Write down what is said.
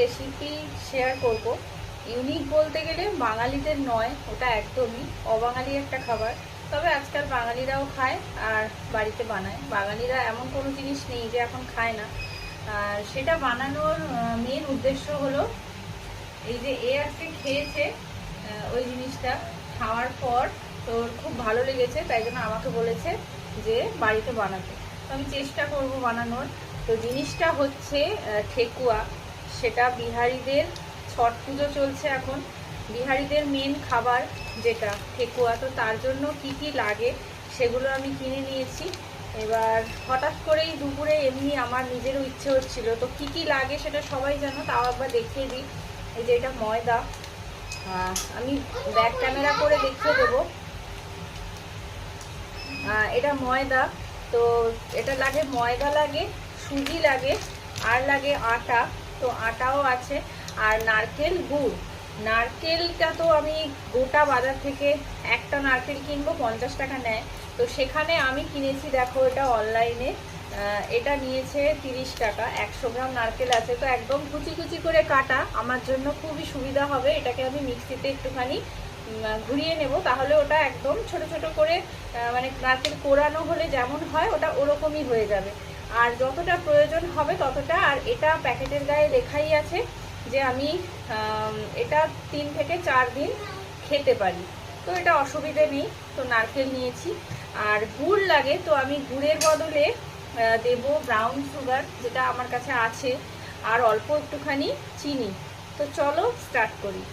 Recipe share করব। Unique বলতে গেলে বাঙালিদের নয়, ওটা একদমই অবাঙালি একটা খাবার। তবে আজকাল বাঙালিরাও খায় আর বাড়িতে বানায়। বাঙালিরা এমন কোনো জিনিস নেই যে এখন খায় না। আর সেটা বানানোর মেন উদ্দেশ্য হলো এই যে আজকে খেয়েছে ওই জিনিসটা খাওয়ার পর তোর খুব ভালো লেগেছে, তাই জন্য আমাকে বলেছে যে বাড়িতে বানাতে। তো আমি চেষ্টা করব বানানোর। তো জিনিসটা হচ্ছে ঠেকুয়া। সেটা বিহারিদের ছট পুজো চলছে এখন, বিহারিদের মেন খাবার যেটা ঠেকুয়া। তো তার জন্য কি কি লাগে সেগুলো আমি কিনে নিয়েছি। এবার হঠাৎ করেই দুপুরে এমনি আমার নিজেরও ইচ্ছে হচ্ছিল, তো কি কি লাগে সেটা সবাই জানো, তাও একবার দেখিয়ে দিই। এই যে এটা ময়দা, আমি ব্যাক ক্যামেরা করে দেখিয়ে দেবো। এটা ময়দা। তো এটা লাগে, ময়দা লাগে, সুজি লাগে, আর লাগে আটা। তো আটাও আছে। আর নারকেল গুড়। নারকেলটা তো আমি গোটা বাজার থেকে একটা নারকেল কিনবো, 50 টাকা নেয়। তো সেখানে আমি কিনেছি, দেখো এটা অনলাইনে, এটা নিয়েছে 30 টাকা। 100 গ্রাম নারকেল আছে। তো একদম কুচি কুচি করে কাটা, আমার জন্য খুবই সুবিধা হবে। এটাকে আমি মিক্সিতে একটুখানি ঘুরিয়ে নেব, তাহলে ওটা একদম ছোট ছোট করে, মানে নারকেল কোরানো হলে যেমন হয় ওটা ওরকমই হয়ে যাবে। আর যতটা প্রয়োজন হবে ততটা। আর এটা প্যাকেটের গায়ে লেখাই আছে যে আমি এটা 3 থেকে 4 দিন খেতে পারি। তো এটা অসুবিধে নেই। তো নারকেল নিয়েছি। আর গুড় লাগে, তো আমি গুড়ের বদলে দেব ব্রাউন সুগার, যেটা আমার কাছে আছে, আর অল্প একটুখানি চিনি। তো চলো স্টার্ট করি।